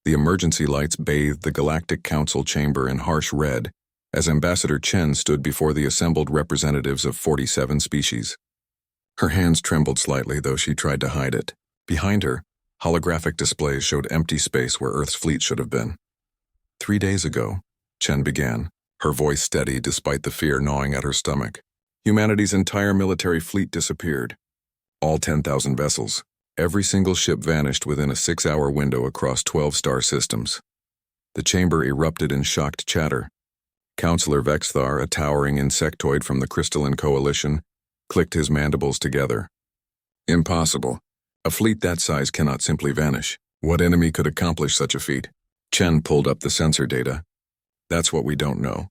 The emergency lights bathed the Galactic Council chamber in harsh red as Ambassador Chen stood before the assembled representatives of 47 species. Her hands trembled slightly, though she tried to hide it. Behind her, holographic displays showed empty space where Earth's fleet should have been. 3 days ago, Chen began, her voice steady despite the fear gnawing at her stomach. Humanity's entire military fleet disappeared. All 10,000 vessels. Every single ship vanished within a 6-hour window across 12 star systems. The chamber erupted in shocked chatter. Counselor Vexthar, a towering insectoid from the Crystalline Coalition, clicked his mandibles together. Impossible. A fleet that size cannot simply vanish. What enemy could accomplish such a feat? Chen pulled up the sensor data. That's what we don't know.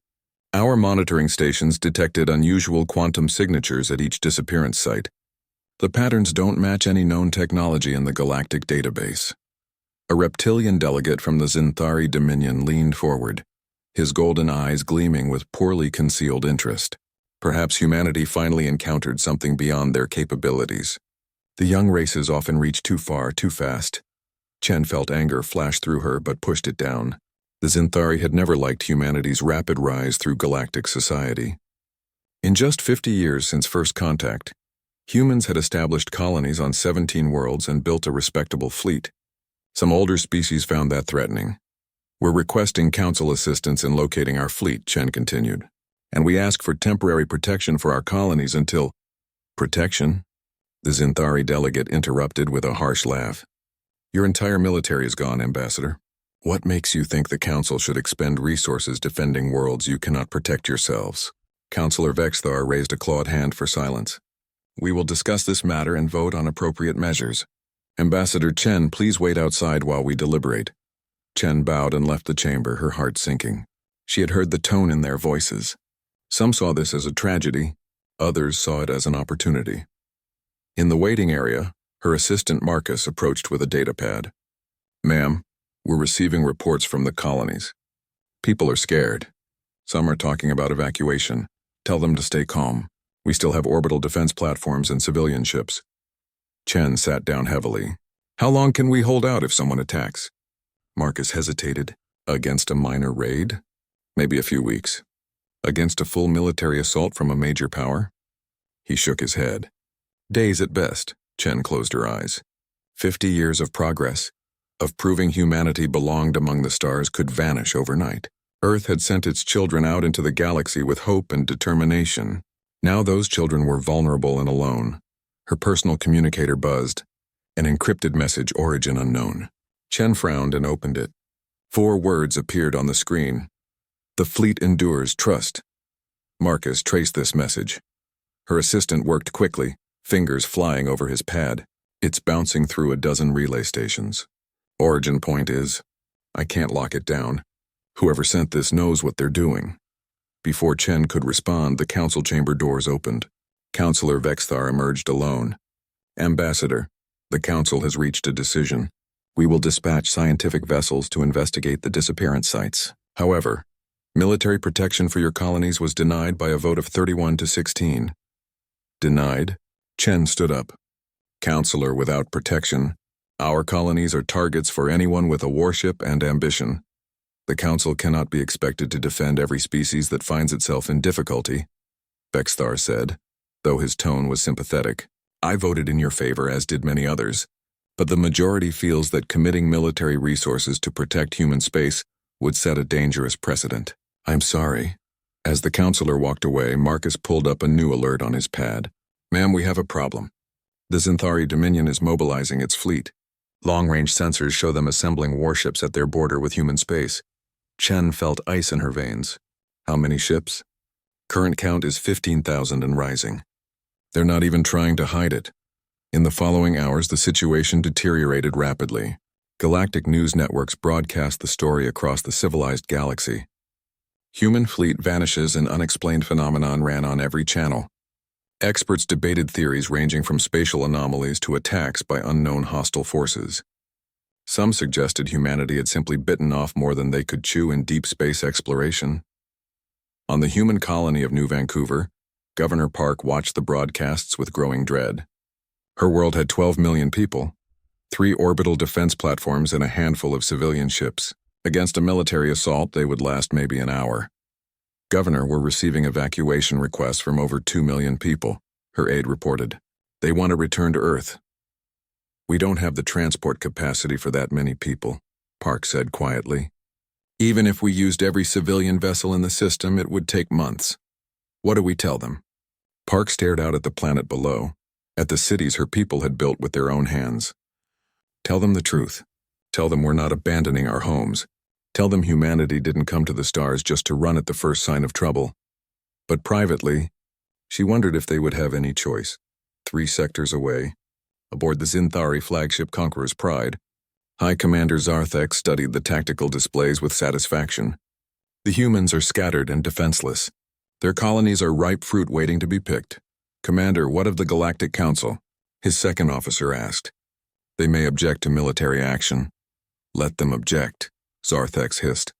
Our monitoring stations detected unusual quantum signatures at each disappearance site. The patterns don't match any known technology in the galactic database. A reptilian delegate from the Zinthari Dominion leaned forward, his golden eyes gleaming with poorly concealed interest. Perhaps humanity finally encountered something beyond their capabilities. The young races often reach too far, too fast. Chen felt anger flash through her but pushed it down. The Zinthari had never liked humanity's rapid rise through galactic society. In just 50 years since first contact, humans had established colonies on 17 worlds and built a respectable fleet. Some older species found that threatening. We're requesting council assistance in locating our fleet, Chen continued. And we ask for temporary protection for our colonies until... Protection? The Zinthari delegate interrupted with a harsh laugh. Your entire military is gone, Ambassador. What makes you think the Council should expend resources defending worlds you cannot protect yourselves? Counselor Vexthar raised a clawed hand for silence. We will discuss this matter and vote on appropriate measures. Ambassador Chen, please wait outside while we deliberate. Chen bowed and left the chamber, her heart sinking. She had heard the tone in their voices. Some saw this as a tragedy, others saw it as an opportunity. In the waiting area, her assistant Marcus approached with a datapad. Ma'am, we're receiving reports from the colonies. People are scared. Some are talking about evacuation. Tell them to stay calm. We still have orbital defense platforms and civilian ships. Chen sat down heavily. How long can we hold out if someone attacks? Marcus hesitated. Against a minor raid? Maybe a few weeks. Against a full military assault from a major power? He shook his head. Days at best. Chen closed her eyes. 50 years of progress, of proving humanity belonged among the stars, could vanish overnight. Earth had sent its children out into the galaxy with hope and determination. Now those children were vulnerable and alone. Her personal communicator buzzed. An encrypted message, origin unknown. Chen frowned and opened it. 4 words appeared on the screen. The fleet endures, trust. Marcus traced this message. Her assistant worked quickly, fingers flying over his pad. It's bouncing through a dozen relay stations. Origin point is, I can't lock it down. Whoever sent this knows what they're doing. Before Chen could respond, the council chamber doors opened. Counselor Vexthar emerged alone. Ambassador, the council has reached a decision. We will dispatch scientific vessels to investigate the disappearance sites. However, military protection for your colonies was denied by a vote of 31 to 16. Denied? Chen stood up. Counselor, without protection, our colonies are targets for anyone with a warship and ambition. The Council cannot be expected to defend every species that finds itself in difficulty, Vexthar said, though his tone was sympathetic. I voted in your favor, as did many others, but the majority feels that committing military resources to protect human space would set a dangerous precedent. I'm sorry. As the counselor walked away, Marcus pulled up a new alert on his pad. Ma'am, we have a problem. The Zinthari Dominion is mobilizing its fleet. Long-range sensors show them assembling warships at their border with human space. Chen felt ice in her veins. How many ships? Current count is 15,000 and rising. They're not even trying to hide it. In the following hours, the situation deteriorated rapidly. Galactic news networks broadcast the story across the civilized galaxy. Human fleet vanishes, and unexplained phenomenon ran on every channel. Experts debated theories ranging from spatial anomalies to attacks by unknown hostile forces. Some suggested humanity had simply bitten off more than they could chew in deep space exploration. On the human colony of New Vancouver, Governor Park watched the broadcasts with growing dread. Her world had 12 million people. 3 orbital defense platforms and a handful of civilian ships. Against a military assault, they would last maybe an hour. Governor, we're receiving evacuation requests from over 2 million people, her aide reported. They want to return to Earth. We don't have the transport capacity for that many people, Park said quietly. Even if we used every civilian vessel in the system, it would take months. What do we tell them? Park stared out at the planet below, at the cities her people had built with their own hands. Tell them the truth. Tell them we're not abandoning our homes. Tell them humanity didn't come to the stars just to run at the first sign of trouble. But privately, she wondered if they would have any choice. 3 sectors away, aboard the Zinthari flagship Conqueror's Pride, High Commander Zarthek studied the tactical displays with satisfaction. The humans are scattered and defenseless. Their colonies are ripe fruit waiting to be picked. Commander, what of the Galactic Council? His second officer asked. They may object to military action. Let them object, Zarthex hissed.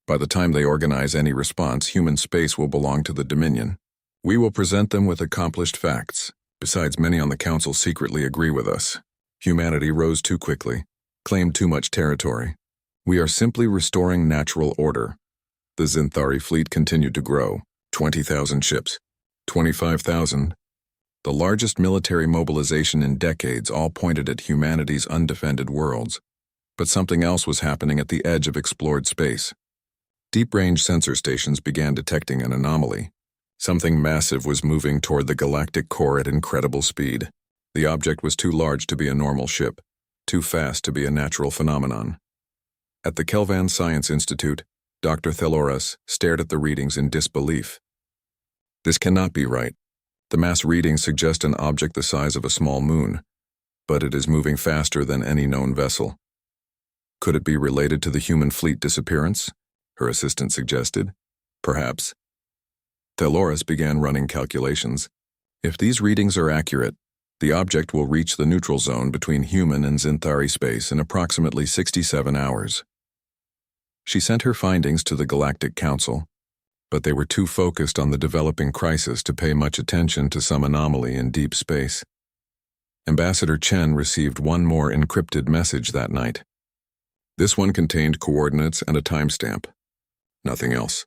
By the time they organize any response, human space will belong to the Dominion. We will present them with accomplished facts. Besides, many on the Council secretly agree with us. Humanity rose too quickly, claimed too much territory. We are simply restoring natural order. The Zinthari fleet continued to grow. 20,000 ships. 25,000. The largest military mobilization in decades, all pointed at humanity's undefended worlds. But something else was happening at the edge of explored space. Deep-range sensor stations began detecting an anomaly. Something massive was moving toward the galactic core at incredible speed. The object was too large to be a normal ship, too fast to be a natural phenomenon. At the Kelvan Science Institute, Dr. Theloras stared at the readings in disbelief. This cannot be right. The mass readings suggest an object the size of a small moon, but it is moving faster than any known vessel. Could it be related to the human fleet disappearance? Her assistant suggested. Perhaps. Theloras began running calculations. If these readings are accurate, the object will reach the neutral zone between human and Zinthari space in approximately 67 hours. She sent her findings to the Galactic Council, but they were too focused on the developing crisis to pay much attention to some anomaly in deep space. Ambassador Chen received one more encrypted message that night. This one contained coordinates and a timestamp. Nothing else.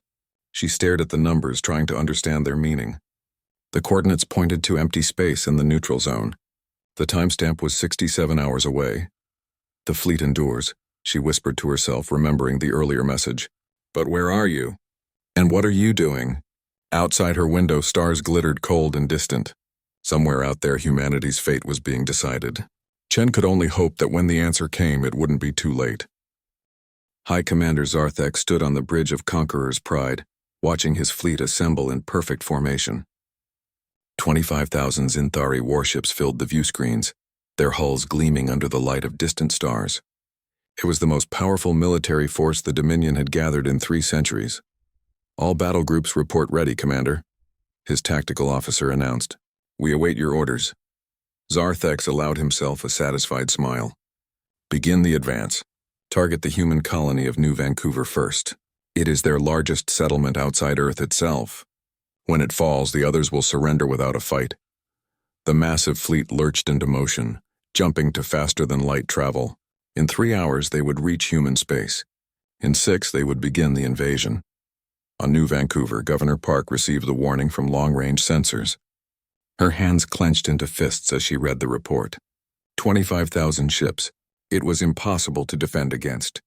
She stared at the numbers, trying to understand their meaning. The coordinates pointed to empty space in the neutral zone. The timestamp was 67 hours away. The fleet endures, she whispered to herself, remembering the earlier message. But where are you? And what are you doing? Outside her window, stars glittered cold and distant. Somewhere out there, humanity's fate was being decided. Chen could only hope that when the answer came, it wouldn't be too late. High Commander Zarthek stood on the bridge of Conqueror's Pride, watching his fleet assemble in perfect formation. 25,000 Zinthari warships filled the view screens, their hulls gleaming under the light of distant stars. It was the most powerful military force the Dominion had gathered in 3 centuries. All battle groups report ready, Commander, his tactical officer announced. We await your orders. Zarthex allowed himself a satisfied smile. Begin the advance. Target the human colony of New Vancouver first. It is their largest settlement outside Earth itself. When it falls, the others will surrender without a fight. The massive fleet lurched into motion, jumping to faster-than-light travel. In 3 hours, they would reach human space. In 6, they would begin the invasion. On New Vancouver, Governor Park received the warning from long-range sensors. Her hands clenched into fists as she read the report. 25,000 ships. It was impossible to defend against.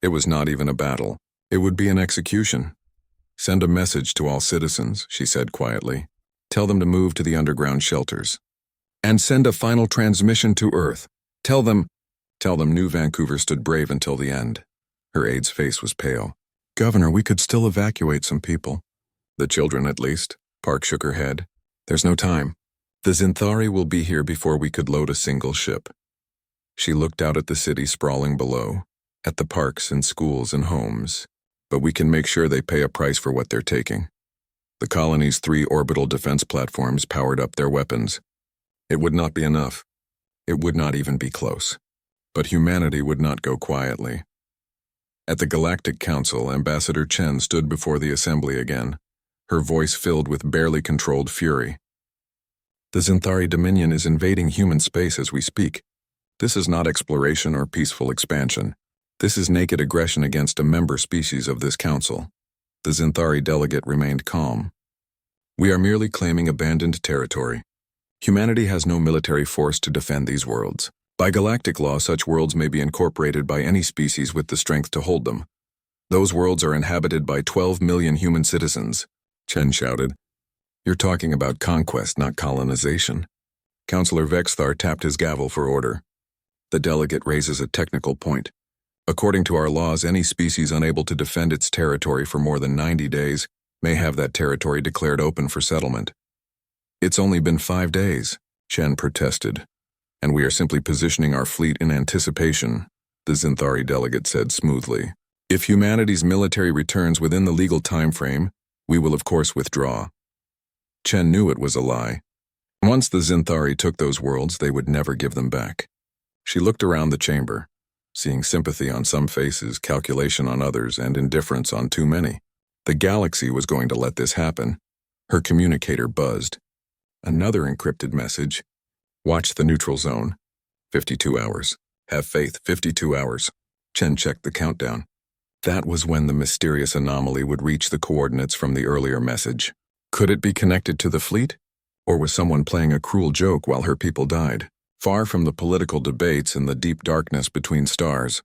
It was not even a battle. It would be an execution. Send a message to all citizens, she said quietly. Tell them to move to the underground shelters. And send a final transmission to Earth. Tell them New Vancouver stood brave until the end. Her aide's face was pale. Governor, we could still evacuate some people. The children, at least. Park shook her head. There's no time. The Zinthari will be here before we could load a single ship. She looked out at the city sprawling below, at the parks and schools and homes. But we can make sure they pay a price for what they're taking. The colony's 3 orbital defense platforms powered up their weapons. It would not be enough. It would not even be close. But humanity would not go quietly. At the Galactic Council, Ambassador Chen stood before the assembly again, her voice filled with barely controlled fury. The Zinthari Dominion is invading human space as we speak. This is not exploration or peaceful expansion. This is naked aggression against a member species of this council. The Zinthari delegate remained calm. We are merely claiming abandoned territory. Humanity has no military force to defend these worlds. By galactic law, such worlds may be incorporated by any species with the strength to hold them. Those worlds are inhabited by 12 million human citizens, Chen shouted. You're talking about conquest, not colonization. Councillor Vexthar tapped his gavel for order. The delegate raises a technical point. According to our laws, any species unable to defend its territory for more than 90 days may have that territory declared open for settlement. It's only been 5 days, Chen protested, and we are simply positioning our fleet in anticipation, the Zinthari delegate said smoothly. If humanity's military returns within the legal time frame, we will of course withdraw. Chen knew it was a lie. Once the Zinthari took those worlds, they would never give them back. She looked around the chamber, seeing sympathy on some faces, calculation on others, and indifference on too many. The galaxy was going to let this happen. Her communicator buzzed. Another encrypted message. Watch the neutral zone. 52 hours. Have faith, 52 hours. Chen checked the countdown. That was when the mysterious anomaly would reach the coordinates from the earlier message. Could it be connected to the fleet? Or was someone playing a cruel joke while her people died? Far from the political debates and the deep darkness between stars,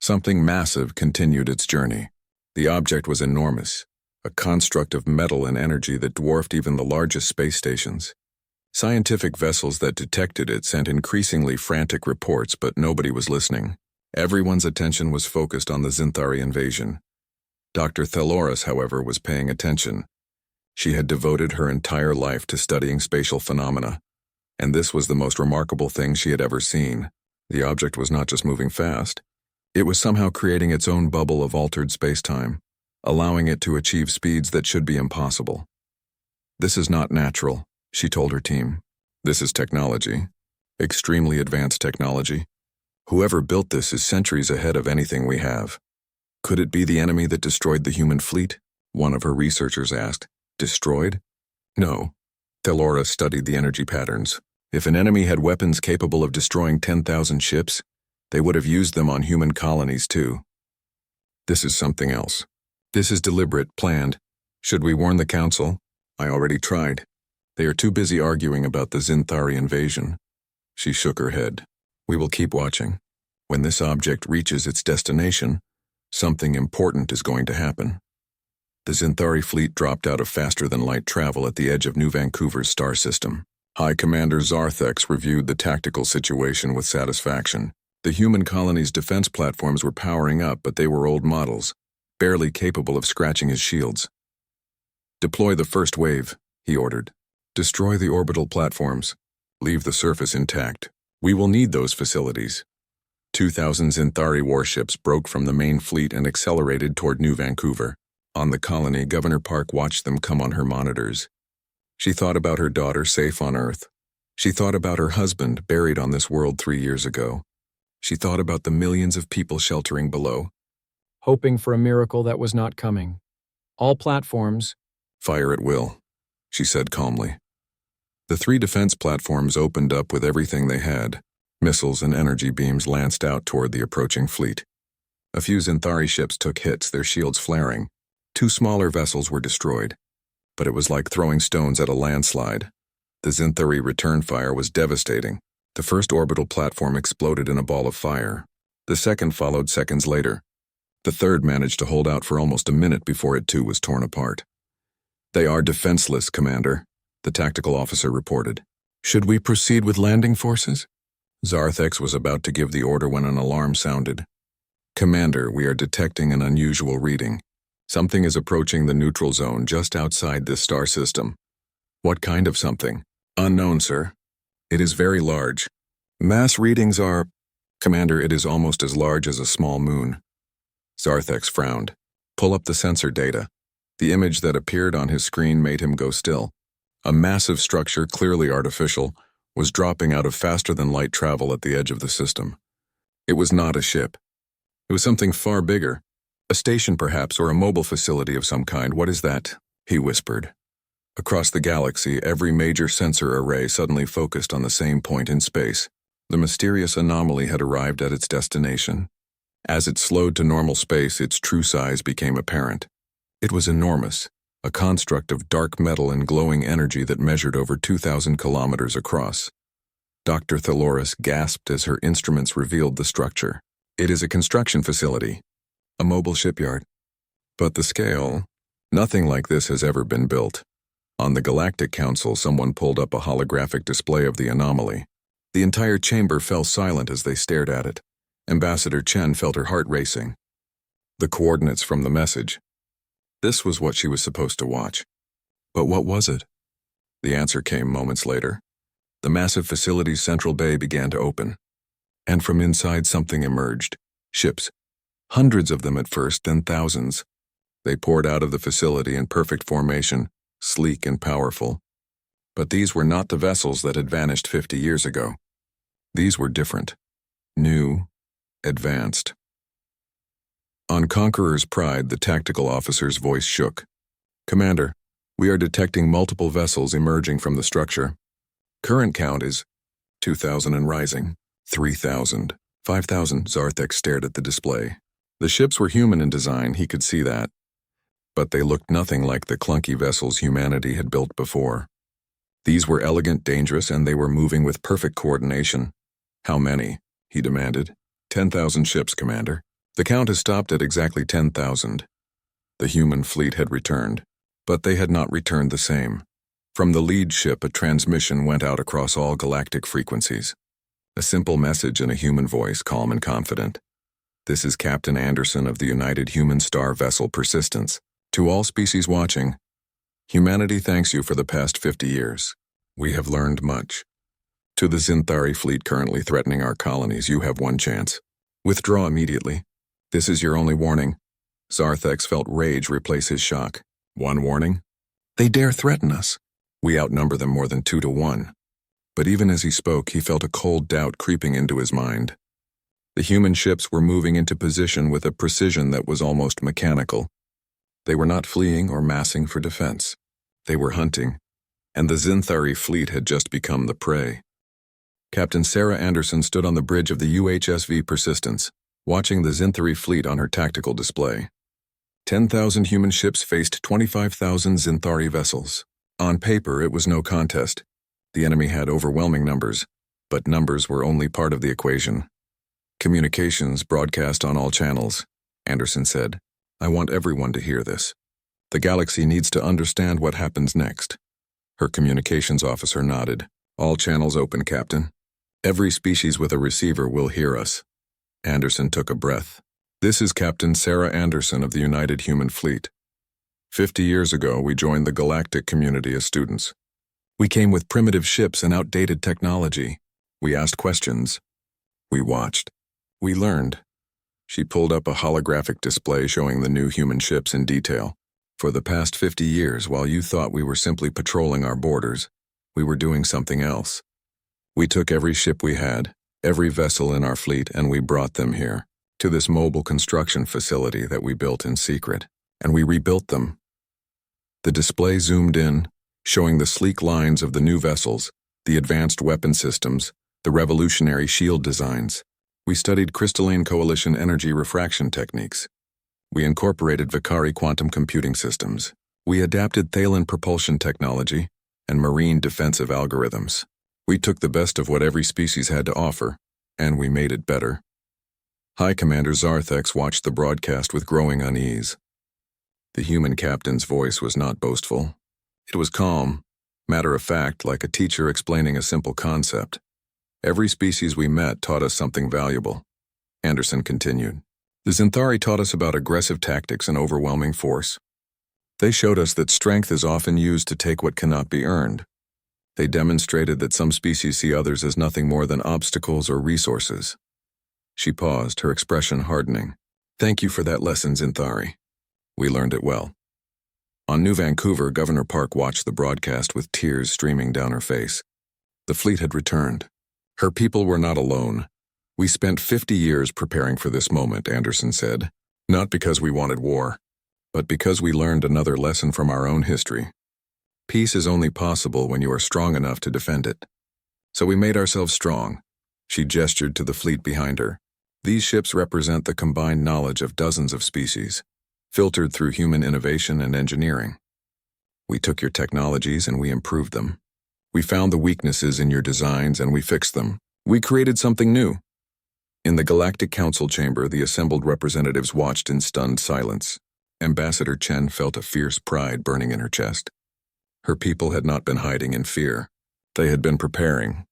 something massive continued its journey. The object was enormous, a construct of metal and energy that dwarfed even the largest space stations. Scientific vessels that detected it sent increasingly frantic reports, but nobody was listening. Everyone's attention was focused on the Zinthari invasion. Dr. Theloris, however, was paying attention. She had devoted her entire life to studying spatial phenomena, and this was the most remarkable thing she had ever seen. The object was not just moving fast. It was somehow creating its own bubble of altered space-time, allowing it to achieve speeds that should be impossible. This is not natural, she told her team. This is technology. Extremely advanced technology. Whoever built this is centuries ahead of anything we have. Could it be the enemy that destroyed the human fleet? One of her researchers asked. Destroyed? No. Theloris studied the energy patterns. If an enemy had weapons capable of destroying 10,000 ships, they would have used them on human colonies too. This is something else. This is deliberate, planned. Should we warn the council? I already tried. They are too busy arguing about the Zinthari invasion. She shook her head. We will keep watching. When this object reaches its destination, something important is going to happen. The Zinthari fleet dropped out of faster-than-light travel at the edge of New Vancouver's star system. High Commander Zarthex reviewed the tactical situation with satisfaction. The human colony's defense platforms were powering up, but they were old models, barely capable of scratching his shields. Deploy the first wave, he ordered. Destroy the orbital platforms. Leave the surface intact. We will need those facilities. 2,000 Zinthari warships broke from the main fleet and accelerated toward New Vancouver. On the colony, Governor Park watched them come on her monitors. She thought about her daughter safe on Earth. She thought about her husband buried on this world 3 years ago. She thought about the millions of people sheltering below. Hoping for a miracle that was not coming. All platforms. Fire at will, she said calmly. The 3 defense platforms opened up with everything they had. Missiles and energy beams lanced out toward the approaching fleet. A few Zinthari ships took hits, their shields flaring. 2 smaller vessels were destroyed, but it was like throwing stones at a landslide. The Zinthari return fire was devastating. The first orbital platform exploded in a ball of fire. The second followed seconds later. The third managed to hold out for almost a minute before it too was torn apart. They are defenseless, Commander, the tactical officer reported. Should we proceed with landing forces? Zarthex was about to give the order when an alarm sounded. Commander, we are detecting an unusual reading. Something is approaching the neutral zone just outside this star system. What kind of something? Unknown, sir. It is very large. Mass readings are... Commander, it is almost as large as a small moon. Zarthex frowned. Pull up the sensor data. The image that appeared on his screen made him go still. A massive structure, clearly artificial, was dropping out of faster-than-light travel at the edge of the system. It was not a ship. It was something far bigger. A station, perhaps, or a mobile facility of some kind. What is that? He whispered. Across the galaxy, every major sensor array suddenly focused on the same point in space. The mysterious anomaly had arrived at its destination. As it slowed to normal space, its true size became apparent. It was enormous, a construct of dark metal and glowing energy that measured over 2,000 kilometers across. Dr. Thaloris gasped as her instruments revealed the structure. It is a construction facility, a mobile shipyard. But the scale, nothing like this has ever been built. On the Galactic Council, someone pulled up a holographic display of the anomaly. The entire chamber fell silent as they stared at it. Ambassador Chen felt her heart racing. The coordinates from the message. This was what she was supposed to watch. But what was it? The answer came moments later. The massive facility's central bay began to open. And from inside something emerged. Ships. Hundreds of them at first, then thousands. They poured out of the facility in perfect formation, sleek and powerful. But these were not the vessels that had vanished 50 years ago. These were different. New. Advanced. On Conqueror's Pride, the tactical officer's voice shook. Commander, we are detecting multiple vessels emerging from the structure. Current count is 2,000 and rising. 3,000. 5,000. Zarthek stared at the display. The ships were human in design, he could see that. But they looked nothing like the clunky vessels humanity had built before. These were elegant, dangerous, and they were moving with perfect coordination. How many? He demanded. 10,000 ships, Commander. The count has stopped at exactly 10,000. The human fleet had returned, but they had not returned the same. From the lead ship, a transmission went out across all galactic frequencies. A simple message in a human voice, calm and confident. This is Captain Anderson of the United Human Star Vessel Persistence. To all species watching, humanity thanks you for the past 50 years. We have learned much. To the Zinthari fleet currently threatening our colonies, you have one chance. Withdraw immediately. This is your only warning. Zarthex felt rage replace his shock. One warning? They dare threaten us. We outnumber them more than 2 to 1. But even as he spoke, he felt a cold doubt creeping into his mind. The human ships were moving into position with a precision that was almost mechanical. They were not fleeing or massing for defense. They were hunting, and the Zinthari fleet had just become the prey. Captain Sarah Anderson stood on the bridge of the UHSV Persistence, watching the Zinthari fleet on her tactical display. 10,000 human ships faced 25,000 Zinthari vessels. On paper, it was no contest. The enemy had overwhelming numbers, but numbers were only part of the equation. Communications broadcast on all channels, Anderson said. I want everyone to hear this. The galaxy needs to understand what happens next. Her communications officer nodded. All channels open, Captain. Every species with a receiver will hear us. Anderson took a breath. This is Captain Sarah Anderson of the United Human Fleet. 50 years ago, we joined the galactic community as students. We came with primitive ships and outdated technology. We asked questions. We watched. We learned. She pulled up a holographic display showing the new human ships in detail. For the past 50 years, while you thought we were simply patrolling our borders, we were doing something else. We took every ship we had, every vessel in our fleet, and we brought them here, to this mobile construction facility that we built in secret, and we rebuilt them. The display zoomed in, showing the sleek lines of the new vessels, the advanced weapon systems, the revolutionary shield designs. We studied crystalline coalition energy refraction techniques. We incorporated Vicari quantum computing systems. We adapted Thalen propulsion technology and marine defensive algorithms. We took the best of what every species had to offer, and we made it better. High Commander Zarthex watched the broadcast with growing unease. The human captain's voice was not boastful. It was calm, matter-of-fact, like a teacher explaining a simple concept. Every species we met taught us something valuable. Anderson continued. The Zinthari taught us about aggressive tactics and overwhelming force. They showed us that strength is often used to take what cannot be earned. They demonstrated that some species see others as nothing more than obstacles or resources. She paused, her expression hardening. Thank you for that lesson, Zinthari. We learned it well. On New Vancouver, Governor Park watched the broadcast with tears streaming down her face. The fleet had returned. Her people were not alone. We spent 50 years preparing for this moment, Anderson said. Not because we wanted war, but because we learned another lesson from our own history. Peace is only possible when you are strong enough to defend it. So we made ourselves strong. She gestured to the fleet behind her. These ships represent the combined knowledge of dozens of species, filtered through human innovation and engineering. We took your technologies and we improved them. We found the weaknesses in your designs and we fixed them. We created something new. In the Galactic Council chamber, the assembled representatives watched in stunned silence. Ambassador Chen felt a fierce pride burning in her chest. Her people had not been hiding in fear. They had been preparing.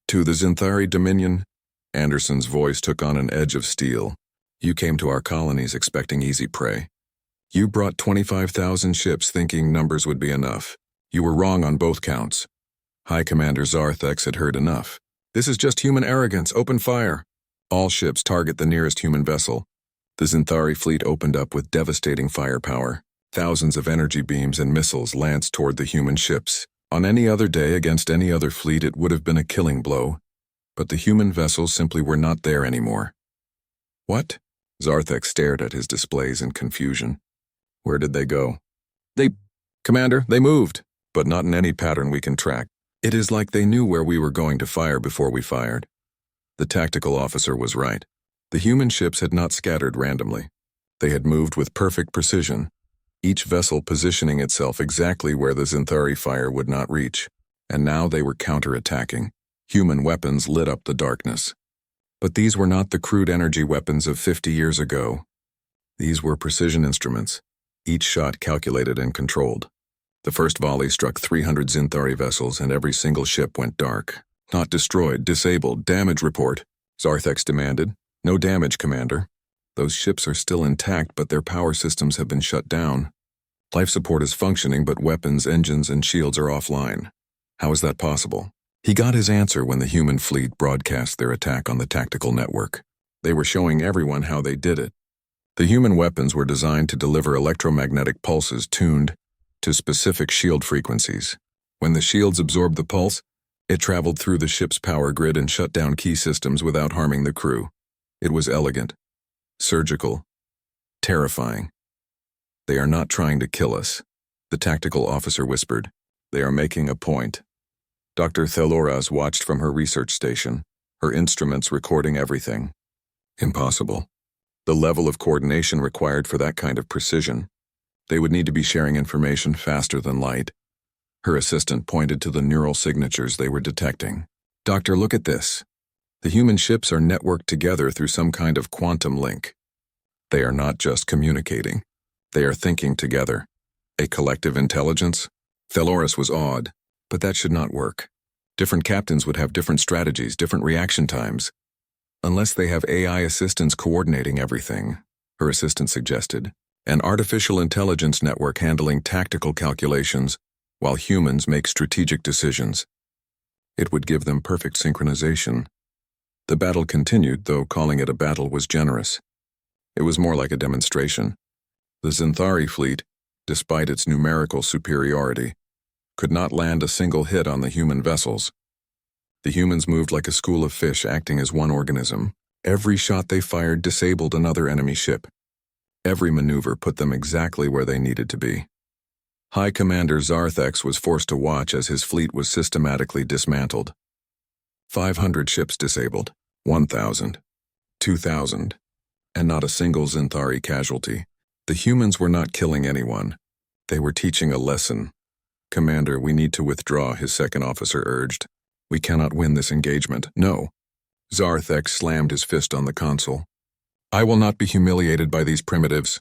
To the Zinthari Dominion, Anderson's voice took on an edge of steel. You came to our colonies expecting easy prey. You brought 25,000 ships thinking numbers would be enough. You were wrong on both counts. High Commander Zarthex had heard enough. This is just human arrogance. Open fire. All ships target the nearest human vessel. The Zinthari fleet opened up with devastating firepower. Thousands of energy beams and missiles lanced toward the human ships. On any other day against any other fleet, it would have been a killing blow. But the human vessels simply were not there anymore. What? Zarthex stared at his displays in confusion. Where did they go? Commander, they moved, but not in any pattern we can track. It is like they knew where we were going to fire before we fired. The tactical officer was right. The human ships had not scattered randomly. They had moved with perfect precision, each vessel positioning itself exactly where the Zinthari fire would not reach. And now they were counterattacking. Human weapons lit up the darkness. But these were not the crude energy weapons of 50 years ago. These were precision instruments, each shot calculated and controlled. The first volley struck 300 Zinthari vessels and every single ship went dark. Not destroyed, disabled, damage report, Zarthex demanded. No damage, Commander. Those ships are still intact, but their power systems have been shut down. Life support is functioning, but weapons, engines, and shields are offline. How is that possible? He got his answer when the human fleet broadcast their attack on the tactical network. They were showing everyone how they did it. The human weapons were designed to deliver electromagnetic pulses tuned to specific shield frequencies. When the shields absorbed the pulse, it traveled through the ship's power grid and shut down key systems without harming the crew. It was elegant, surgical, terrifying. They are not trying to kill us, the tactical officer whispered. They are making a point. Dr. Theloras watched from her research station, her instruments recording everything. Impossible. The level of coordination required for that kind of precision. They would need to be sharing information faster than light. Her assistant pointed to the neural signatures they were detecting. Doctor, look at this. The human ships are networked together through some kind of quantum link. They are not just communicating. They are thinking together. A collective intelligence? Theloras was awed, but that should not work. Different captains would have different strategies, different reaction times. Unless they have AI assistants coordinating everything, her assistant suggested. An artificial intelligence network handling tactical calculations while humans make strategic decisions. It would give them perfect synchronization. The battle continued, though calling it a battle was generous. It was more like a demonstration. The Zinthari fleet, despite its numerical superiority, could not land a single hit on the human vessels. The humans moved like a school of fish acting as one organism. Every shot they fired disabled another enemy ship. Every maneuver put them exactly where they needed to be. High Commander Zarthex was forced to watch as his fleet was systematically dismantled. 500 ships disabled, 1,000, 2,000, and not a single Zinthari casualty. The humans were not killing anyone. They were teaching a lesson. Commander, we need to withdraw, his second officer urged. We cannot win this engagement. No. Zarthex slammed his fist on the console. I will not be humiliated by these primitives.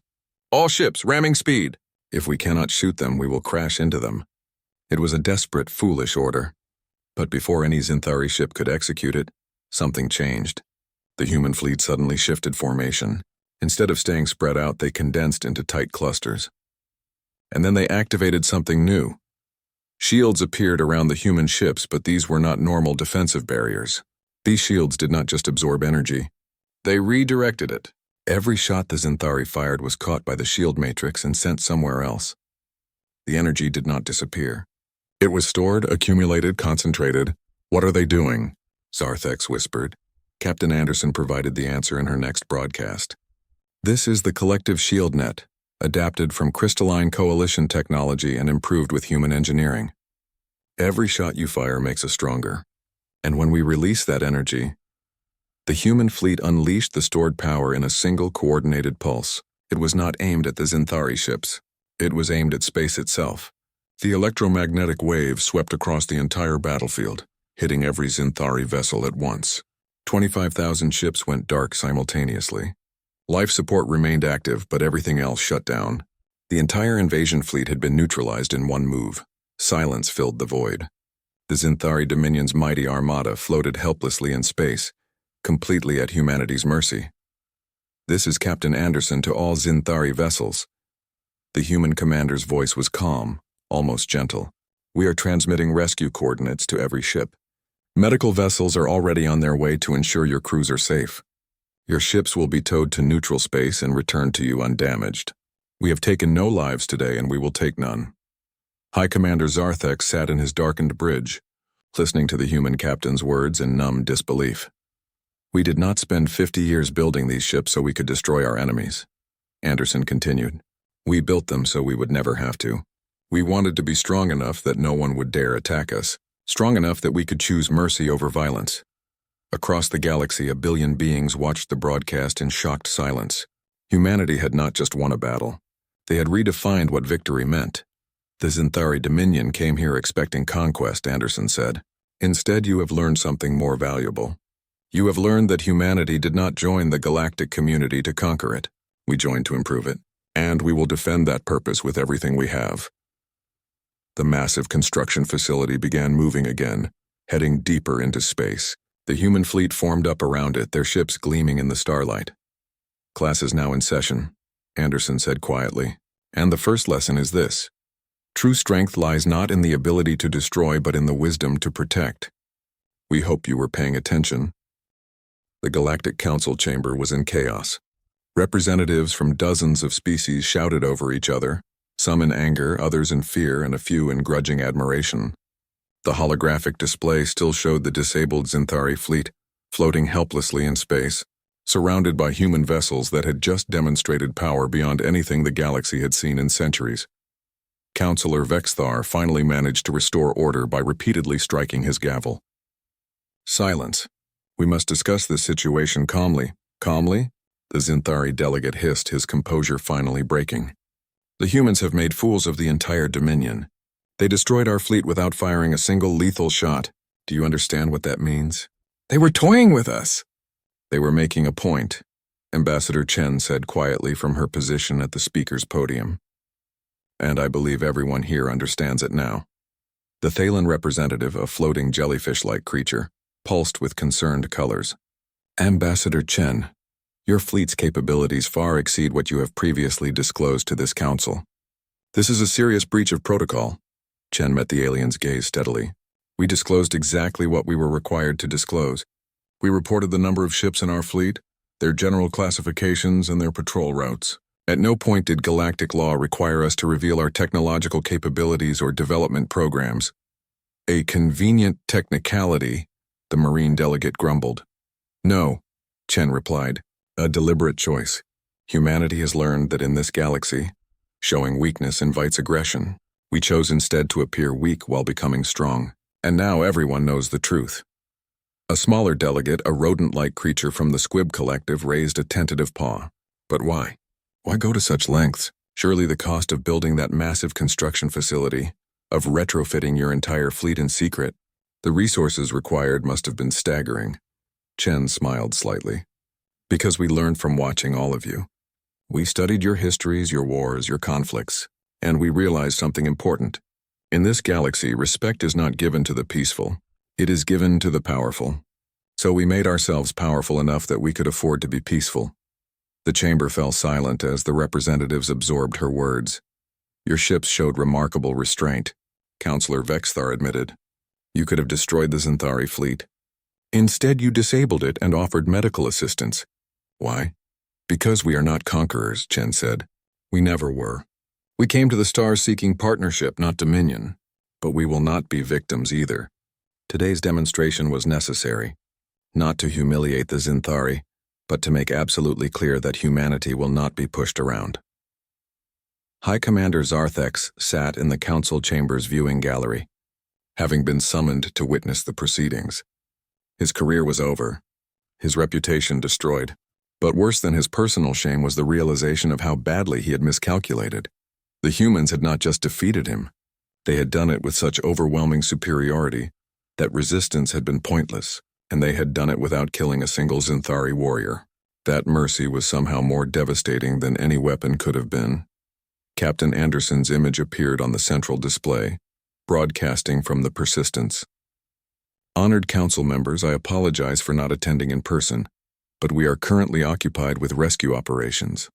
All ships, ramming speed. If we cannot shoot them, we will crash into them. It was a desperate, foolish order. But before any Zinthari ship could execute it, something changed. The human fleet suddenly shifted formation. Instead of staying spread out, they condensed into tight clusters. And then they activated something new. Shields appeared around the human ships, but these were not normal defensive barriers. These shields did not just absorb energy. They redirected it. Every shot the Zinthari fired was caught by the shield matrix and sent somewhere else. The energy did not disappear. It was stored, accumulated, concentrated. What are they doing? Zarthex whispered. Captain Anderson provided the answer in her next broadcast. This is the collective shield net, adapted from crystalline coalition technology and improved with human engineering. Every shot you fire makes us stronger. And when we release that energy, The human fleet unleashed the stored power in a single coordinated pulse. It was not aimed at the Zinthari ships. It was aimed at space itself. The electromagnetic wave swept across the entire battlefield, hitting every Zinthari vessel at once. 25,000 ships went dark simultaneously. Life support remained active, but everything else shut down. The entire invasion fleet had been neutralized in one move. Silence filled the void. The Zinthari Dominion's mighty armada floated helplessly in space, completely at humanity's mercy. This is Captain Anderson to all Zinthari vessels. The human commander's voice was calm, almost gentle. We are transmitting rescue coordinates to every ship. Medical vessels are already on their way to ensure your crews are safe. Your ships will be towed to neutral space and returned to you undamaged. We have taken no lives today, and we will take none. High Commander Zarthek sat in his darkened bridge, listening to the human captain's words in numb disbelief. We did not spend 50 years building these ships so we could destroy our enemies. Anderson continued. We built them so we would never have to. We wanted to be strong enough that no one would dare attack us, strong enough that we could choose mercy over violence. Across the galaxy, 1 billion beings watched the broadcast in shocked silence. Humanity had not just won a battle. They had redefined what victory meant. The Zinthari Dominion came here expecting conquest, Anderson said. Instead, you have learned something more valuable. You have learned that humanity did not join the galactic community to conquer it. We joined to improve it, and we will defend that purpose with everything we have. The massive construction facility began moving again, heading deeper into space. The human fleet formed up around it, their ships gleaming in the starlight. Class is now in session, Anderson said quietly, and the first lesson is this. True strength lies not in the ability to destroy, but in the wisdom to protect. We hope you were paying attention. The Galactic Council chamber was in chaos. Representatives from dozens of species shouted over each other, some in anger, others in fear, and a few in grudging admiration. The holographic display still showed the disabled Zinthari fleet, floating helplessly in space, surrounded by human vessels that had just demonstrated power beyond anything the galaxy had seen in centuries. Counselor Vexthar finally managed to restore order by repeatedly striking his gavel. Silence. We must discuss this situation calmly. Calmly? The Zinthari delegate hissed, his composure finally breaking. The humans have made fools of the entire Dominion. They destroyed our fleet without firing a single lethal shot. Do you understand what that means? They were toying with us. They were making a point, Ambassador Chen said quietly from her position at the speaker's podium. And I believe everyone here understands it now. The Thalen representative, a floating jellyfish-like creature, pulsed with concerned colors. Ambassador Chen, your fleet's capabilities far exceed what you have previously disclosed to this council. This is a serious breach of protocol. Chen met the alien's gaze steadily. We disclosed exactly what we were required to disclose. We reported the number of ships in our fleet, their general classifications, and their patrol routes. At no point did galactic law require us to reveal our technological capabilities or development programs. A convenient technicality, the Marine delegate grumbled. No, Chen replied, a deliberate choice. Humanity has learned that in this galaxy, showing weakness invites aggression. We chose instead to appear weak while becoming strong. And now everyone knows the truth. A smaller delegate, a rodent-like creature from the Squib Collective, raised a tentative paw. But why? Why go to such lengths? Surely the cost of building that massive construction facility, of retrofitting your entire fleet in secret, the resources required must have been staggering. Chen smiled slightly. Because we learned from watching all of you. We studied your histories, your wars, your conflicts, and we realized something important. In this galaxy, respect is not given to the peaceful. It is given to the powerful. So we made ourselves powerful enough that we could afford to be peaceful. The chamber fell silent as the representatives absorbed her words. Your ships showed remarkable restraint, Counselor Vexthar admitted. You could have destroyed the Zinthari fleet. Instead, you disabled it and offered medical assistance. Why? Because we are not conquerors, Chen said. We never were. We came to the stars seeking partnership, not dominion. But we will not be victims either. Today's demonstration was necessary, not to humiliate the Zinthari, but to make absolutely clear that humanity will not be pushed around. High Commander Zarthex sat in the council chamber's viewing gallery, having been summoned to witness the proceedings. His career was over. his reputation destroyed. But worse than his personal shame was the realization of how badly he had miscalculated. The humans had not just defeated him. They had done it with such overwhelming superiority that resistance had been pointless, and they had done it without killing a single Xanthari warrior. That mercy was somehow more devastating than any weapon could have been. Captain Anderson's image appeared on the central display, broadcasting from the Persistence. Honored council members, I apologize for not attending in person, but we are currently occupied with rescue operations.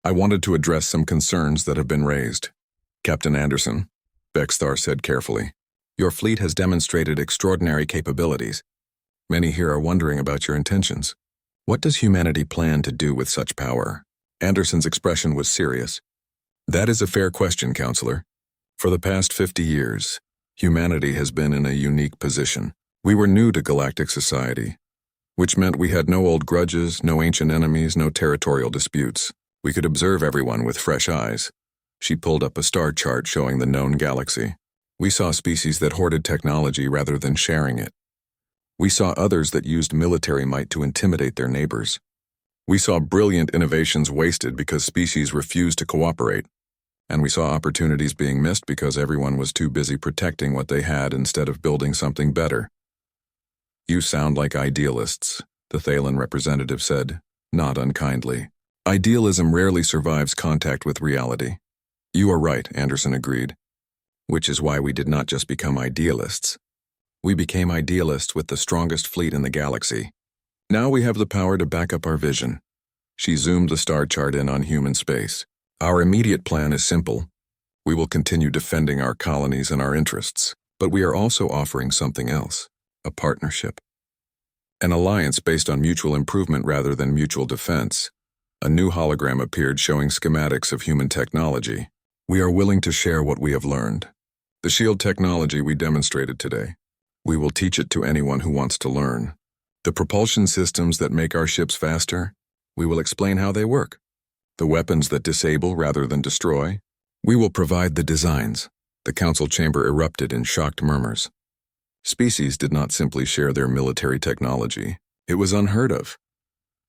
I wanted to address some concerns that have been raised. Captain Anderson, Bexthar said carefully, your fleet has demonstrated extraordinary capabilities. Many here are wondering about your intentions. What does humanity plan to do with such power? Anderson's expression was serious. That is a fair question, Counselor. For the past 50 years, humanity has been in a unique position. We were new to galactic society, which meant we had no old grudges, no ancient enemies, no territorial disputes. We could observe everyone with fresh eyes. She pulled up a star chart showing the known galaxy. We saw species that hoarded technology rather than sharing it. We saw others that used military might to intimidate their neighbors. We saw brilliant innovations wasted because species refused to cooperate. And we saw opportunities being missed because everyone was too busy protecting what they had instead of building something better. You sound like idealists, the Thalen representative said, not unkindly. Idealism rarely survives contact with reality. You are right, Anderson agreed. Which is why we did not just become idealists. We became idealists with the strongest fleet in the galaxy. Now we have the power to back up our vision. She zoomed the star chart in on human space. Our immediate plan is simple. We will continue defending our colonies and our interests, but we are also offering something else, a partnership. An alliance based on mutual improvement rather than mutual defense. A new hologram appeared showing schematics of human technology. We are willing to share what we have learned. The shield technology we demonstrated today. We will teach it to anyone who wants to learn. The propulsion systems that make our ships faster, we will explain how they work. The weapons that disable rather than destroy, we will provide the designs. The council chamber erupted in shocked murmurs. Species did not simply share their military technology. It was unheard of.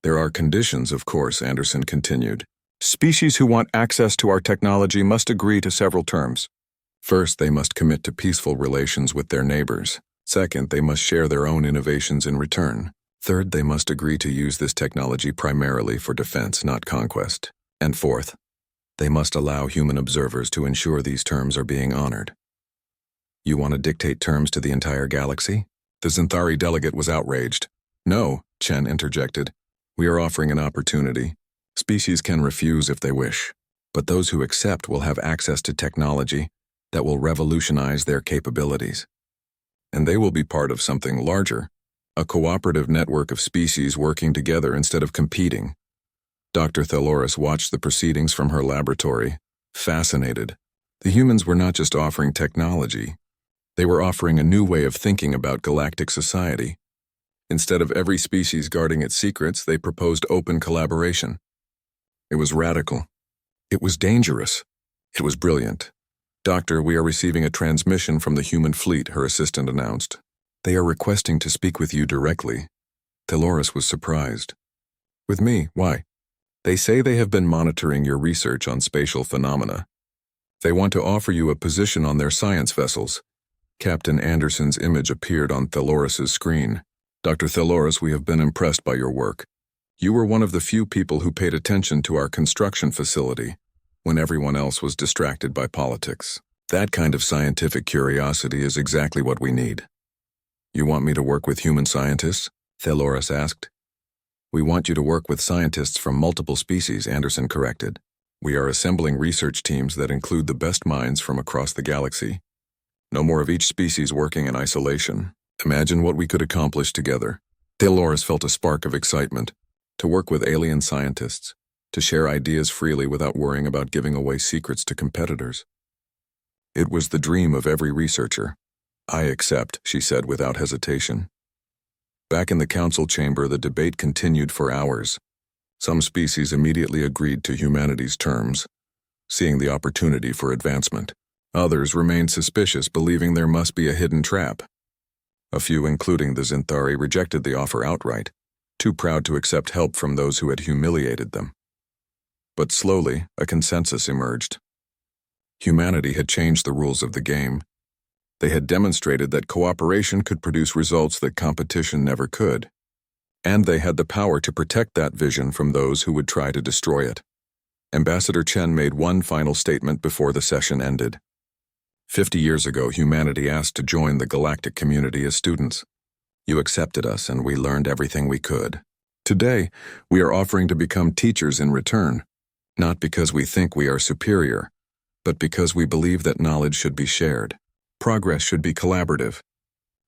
There are conditions, of course, Anderson continued. Species who want access to our technology must agree to several terms. First, they must commit to peaceful relations with their neighbors. Second, they must share their own innovations in return. Third, they must agree to use this technology primarily for defense, not conquest. And fourth, they must allow human observers to ensure these terms are being honored. You want to dictate terms to the entire galaxy? The Xanthari delegate was outraged. No, Chen interjected. We are offering an opportunity. Species can refuse if they wish, but those who accept will have access to technology that will revolutionize their capabilities. And they will be part of something larger, a cooperative network of species working together instead of competing. Dr. Thelorus watched the proceedings from her laboratory, fascinated. The humans were not just offering technology. They were offering a new way of thinking about galactic society. Instead of every species guarding its secrets, they proposed open collaboration. It was radical. It was dangerous. It was brilliant. Doctor, we are receiving a transmission from the human fleet, her assistant announced. They are requesting to speak with you directly. Thelorus was surprised. With me? Why? They say they have been monitoring your research on spatial phenomena. They want to offer you a position on their science vessels. Captain Anderson's image appeared on Thelorus's screen. Dr. Thelorus, we have been impressed by your work. You were one of the few people who paid attention to our construction facility when everyone else was distracted by politics. That kind of scientific curiosity is exactly what we need. You want me to work with human scientists? Thelorus asked. We want you to work with scientists from multiple species, Anderson corrected. We are assembling research teams that include the best minds from across the galaxy. No more of each species working in isolation. Imagine what we could accomplish together. Thelorus felt a spark of excitement. To work with alien scientists. To share ideas freely without worrying about giving away secrets to competitors. It was the dream of every researcher. I accept, she said without hesitation. Back in the council chamber, the debate continued for hours. Some species immediately agreed to humanity's terms, seeing the opportunity for advancement. Others remained suspicious, believing there must be a hidden trap. A few, including the Xanthari, rejected the offer outright. too proud to accept help from those who had humiliated them. But slowly, a consensus emerged. Humanity had changed the rules of the game. They had demonstrated that cooperation could produce results that competition never could. And they had the power to protect that vision from those who would try to destroy it. Ambassador Chen made one final statement before the session ended. 50 years ago, humanity asked to join the galactic community as students. You accepted us, and we learned everything we could. Today, we are offering to become teachers in return, not because we think we are superior, but because we believe that knowledge should be shared, progress should be collaborative,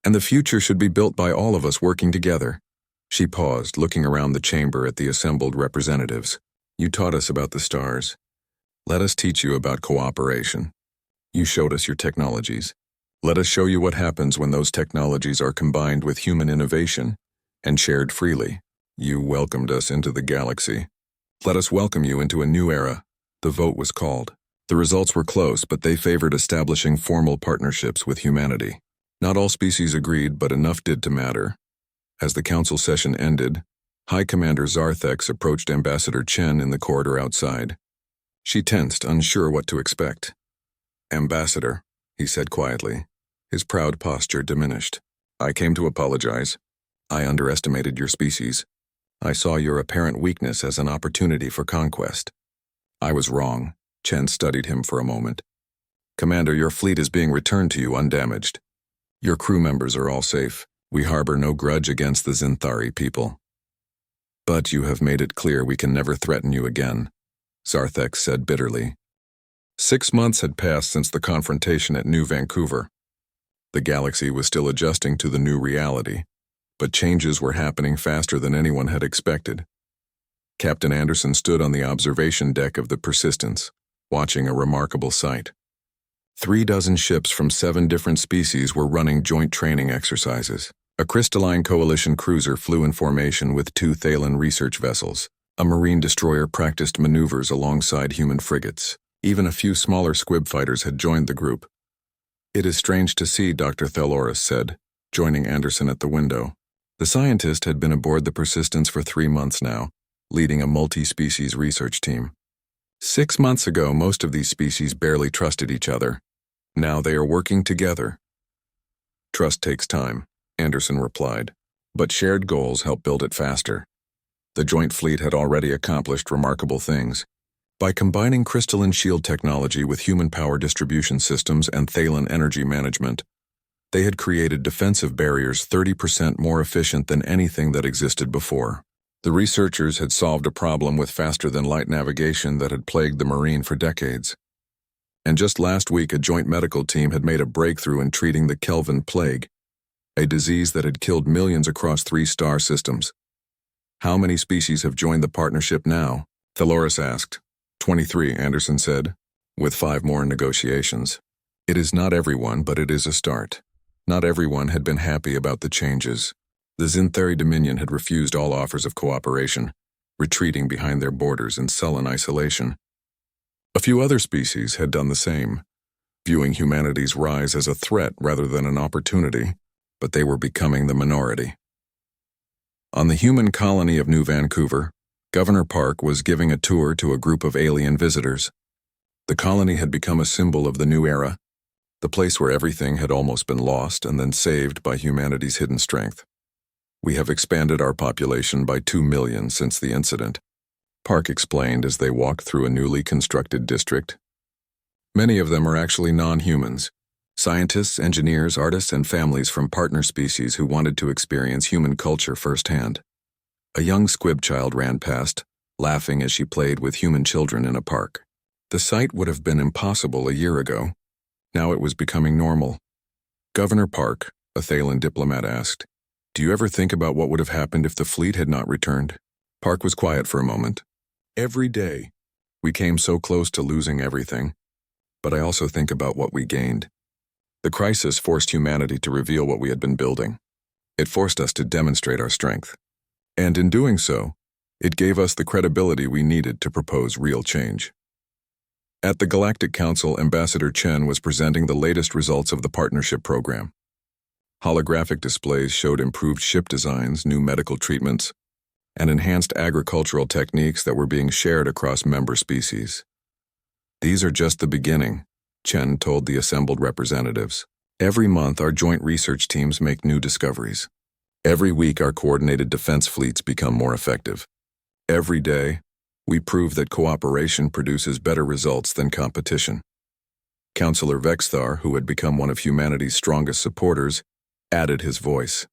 and the future should be built by all of us working together. She paused, looking around the chamber at the assembled representatives. You taught us about the stars. Let us teach you about cooperation. You showed us your technologies. Let us show you what happens when those technologies are combined with human innovation and shared freely. You welcomed us into the galaxy. Let us welcome you into a new era. The vote was called. The results were close, but they favored establishing formal partnerships with humanity. Not all species agreed, but enough did to matter. As the council session ended, High Commander Zarthex approached Ambassador Chen in the corridor outside. She tensed, unsure what to expect. Ambassador, he said quietly. His proud posture diminished. I came to apologize. I underestimated your species. I saw your apparent weakness as an opportunity for conquest. I was wrong. Chen studied him for a moment. Commander, your fleet is being returned to you undamaged. Your crew members are all safe. We harbor no grudge against the Zinthari people. But you have made it clear we can never threaten you again, Zarthex said bitterly. 6 months had passed since the confrontation at New Vancouver. The galaxy was still adjusting to the new reality, but changes were happening faster than anyone had expected. Captain Anderson stood on the observation deck of the Persistence, watching a remarkable sight. 36 ships from 7 different species were running joint training exercises. A crystalline coalition cruiser flew in formation with 2 Thalen research vessels. A marine destroyer practiced maneuvers alongside human frigates. Even a few smaller squib fighters had joined the group. It is strange to see, Dr. Thalorus said, joining Anderson at the window. The scientist had been aboard the Persistence for 3 months now, leading a multi-species research team. 6 months ago, most of these species barely trusted each other. Now they are working together. Trust takes time, Anderson replied, but shared goals help build it faster. The joint fleet had already accomplished remarkable things. By combining crystalline shield technology with human power distribution systems and Thalen energy management, they had created defensive barriers 30% more efficient than anything that existed before. The researchers had solved a problem with faster-than-light navigation that had plagued the Marine for decades. And just last week, a joint medical team had made a breakthrough in treating the Kelvin plague, a disease that had killed millions across 3 star systems. How many species have joined the partnership now? Thalorus asked. 23, Anderson said, with 5 more in negotiations. It is not everyone, but it is a start. Not everyone had been happy about the changes. The Zinthari Dominion had refused all offers of cooperation, retreating behind their borders in sullen isolation. A few other species had done the same, viewing humanity's rise as a threat rather than an opportunity, but they were becoming the minority. On the human colony of New Vancouver, Governor Park was giving a tour to a group of alien visitors. The colony had become a symbol of the new era, the place where everything had almost been lost and then saved by humanity's hidden strength. We have expanded our population by 2 million since the incident, Park explained as they walked through a newly constructed district. Many of them are actually non-humans, scientists, engineers, artists, and families from partner species who wanted to experience human culture firsthand. A young squib child ran past, laughing as she played with human children in a park. The sight would have been impossible a year ago. Now it was becoming normal. Governor Park, a Thalen diplomat, asked, "Do you ever think about what would have happened if the fleet had not returned?" Park was quiet for a moment. "Every day. We came so close to losing everything. But I also think about what we gained. The crisis forced humanity to reveal what we had been building. It forced us to demonstrate our strength. And in doing so, it gave us the credibility we needed to propose real change." At the Galactic Council, Ambassador Chen was presenting the latest results of the partnership program. Holographic displays showed improved ship designs, new medical treatments, and enhanced agricultural techniques that were being shared across member species. These are just the beginning, Chen told the assembled representatives. Every month, our joint research teams make new discoveries. Every week, our coordinated defense fleets become more effective. Every day, we prove that cooperation produces better results than competition. Councillor Vexthar, who had become one of humanity's strongest supporters, added his voice.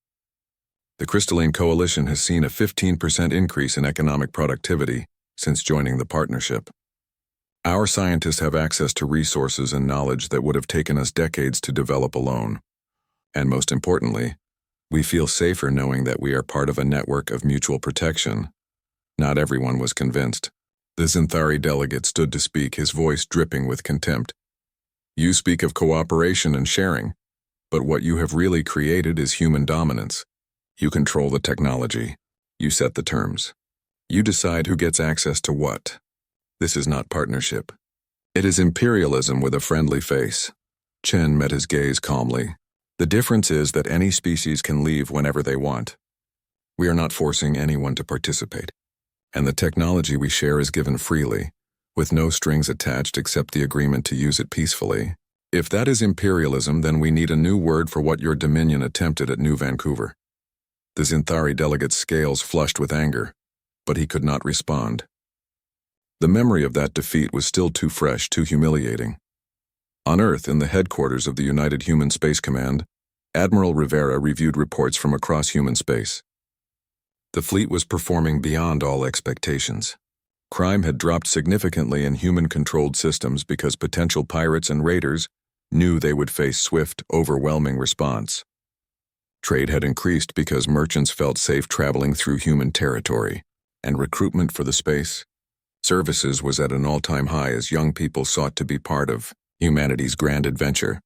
The Crystalline Coalition has seen a 15% increase in economic productivity since joining the partnership. Our scientists have access to resources and knowledge that would have taken us decades to develop alone. And most importantly, we feel safer knowing that we are part of a network of mutual protection. Not everyone was convinced. The Zinthari delegate stood to speak, his voice dripping with contempt. You speak of cooperation and sharing, but what you have really created is human dominance. You control the technology. You set the terms. You decide who gets access to what. This is not partnership. It is imperialism with a friendly face. Chen met his gaze calmly. The difference is that any species can leave whenever they want. We are not forcing anyone to participate. And the technology we share is given freely, with no strings attached except the agreement to use it peacefully. If that is imperialism, then we need a new word for what your dominion attempted at New Vancouver. The Zinthari delegate's scales flushed with anger, but he could not respond. The memory of that defeat was still too fresh, too humiliating. On Earth, in the headquarters of the United Human Space Command, Admiral Rivera reviewed reports from across human space. The fleet was performing beyond all expectations. Crime had dropped significantly in human-controlled systems because potential pirates and raiders knew they would face swift, overwhelming response. Trade had increased because merchants felt safe traveling through human territory, and recruitment for the space services was at an all-time high as young people sought to be part of humanity's grand adventure.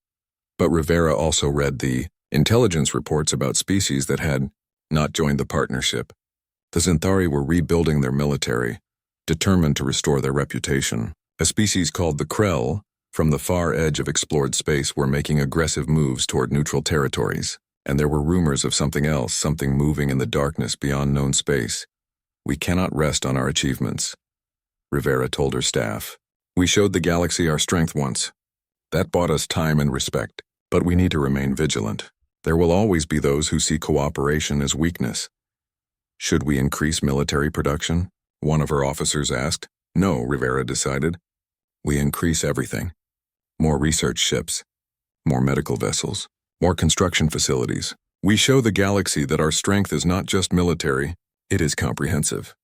But Rivera also read the intelligence reports about species that had not joined the partnership. The Zinthari were rebuilding their military, determined to restore their reputation. A species called the Krell, from the far edge of explored space, were making aggressive moves toward neutral territories, and there were rumors of something else, something moving in the darkness beyond known space. We cannot rest on our achievements, Rivera told her staff. We showed the galaxy our strength once. That bought us time and respect, but we need to remain vigilant. There will always be those who see cooperation as weakness. Should we increase military production? One of her officers asked. No, Rivera decided. We increase everything. More research ships, more medical vessels, more construction facilities. We show the galaxy that our strength is not just military, it is comprehensive.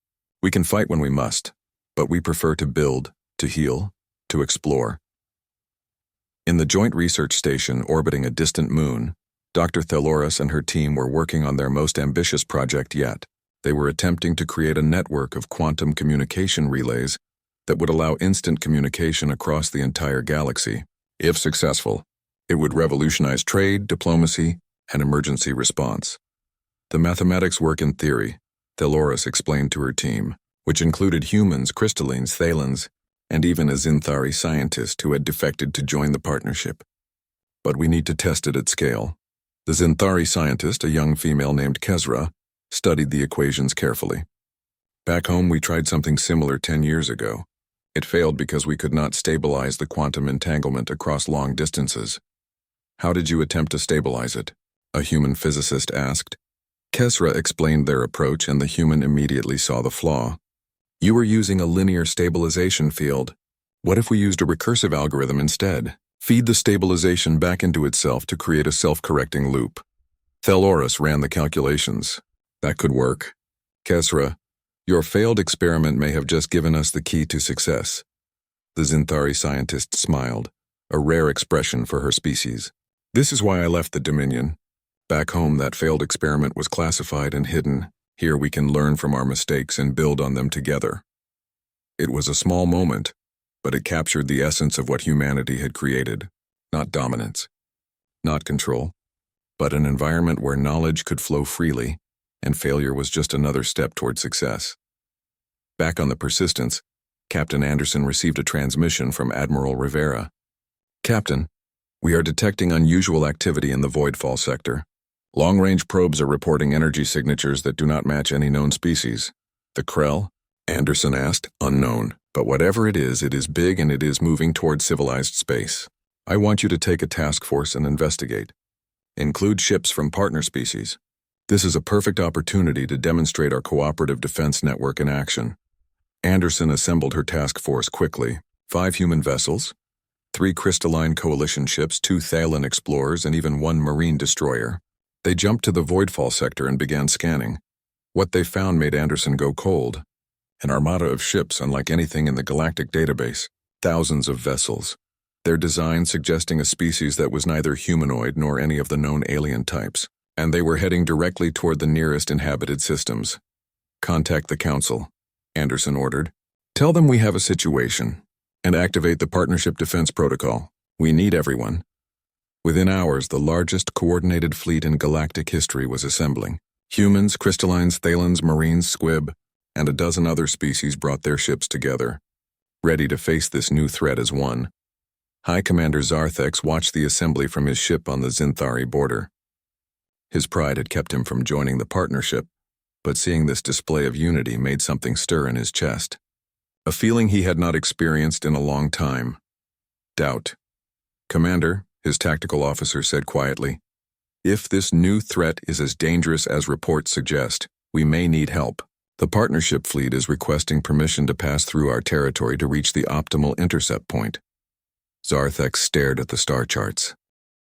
We can fight when we must, but we prefer to build, to heal, to explore. In the Joint Research Station orbiting a distant moon, Dr. Theloris and her team were working on their most ambitious project yet. They were attempting to create a network of quantum communication relays that would allow instant communication across the entire galaxy. If successful, it would revolutionize trade, diplomacy, and emergency response. The mathematics work in theory, Theloris explained to her team, which included humans, crystallines, Thalans, and even a Zinthari scientist who had defected to join the partnership. But we need to test it at scale. The Zinthari scientist, a young female named Kezra, studied the equations carefully. Back home, we tried something similar 10 years ago. It failed because we could not stabilize the quantum entanglement across long distances. How did you attempt to stabilize it? A human physicist asked. Kezra explained their approach, and the human immediately saw the flaw. You were using a linear stabilization field. What if we used a recursive algorithm instead? Feed the stabilization back into itself to create a self-correcting loop. Theloris ran the calculations. That could work. Kezra, your failed experiment may have just given us the key to success. The Zinthari scientist smiled, a rare expression for her species. This is why I left the Dominion. Back home, that failed experiment was classified and hidden. Here we can learn from our mistakes and build on them together. It was a small moment, but it captured the essence of what humanity had created. Not dominance, not control, but an environment where knowledge could flow freely, and failure was just another step toward success. Back on the Persistence, Captain Anderson received a transmission from Admiral Rivera. Captain, we are detecting unusual activity in the Voidfall sector. Long-range probes are reporting energy signatures that do not match any known species. The Krell? Anderson asked. Unknown. But whatever it is big and it is moving toward civilized space. I want you to take a task force and investigate. Include ships from partner species. This is a perfect opportunity to demonstrate our cooperative defense network in action. Anderson assembled her task force quickly. 5 human vessels, 3 crystalline coalition ships, 2 Thalen explorers, and even 1 marine destroyer. They jumped to the Voidfall sector and began scanning. What they found made Anderson go cold. An armada of ships unlike anything in the galactic database. Thousands of vessels. Their design suggesting a species that was neither humanoid nor any of the known alien types. And they were heading directly toward the nearest inhabited systems. Contact the Council, Anderson ordered. Tell them we have a situation, and activate the Partnership Defense Protocol. We need everyone. Within hours, the largest coordinated fleet in galactic history was assembling. Humans, crystallines, Thalens, marines, squib, and a dozen other species brought their ships together, ready to face this new threat as one. High Commander Zarthex watched the assembly from his ship on the Zinthari border. His pride had kept him from joining the partnership, but seeing this display of unity made something stir in his chest. A feeling he had not experienced in a long time. Doubt. Commander, his tactical officer said quietly, if this new threat is as dangerous as reports suggest, we may need help. The partnership fleet is requesting permission to pass through our territory to reach the optimal intercept point. Zarthex stared at the star charts.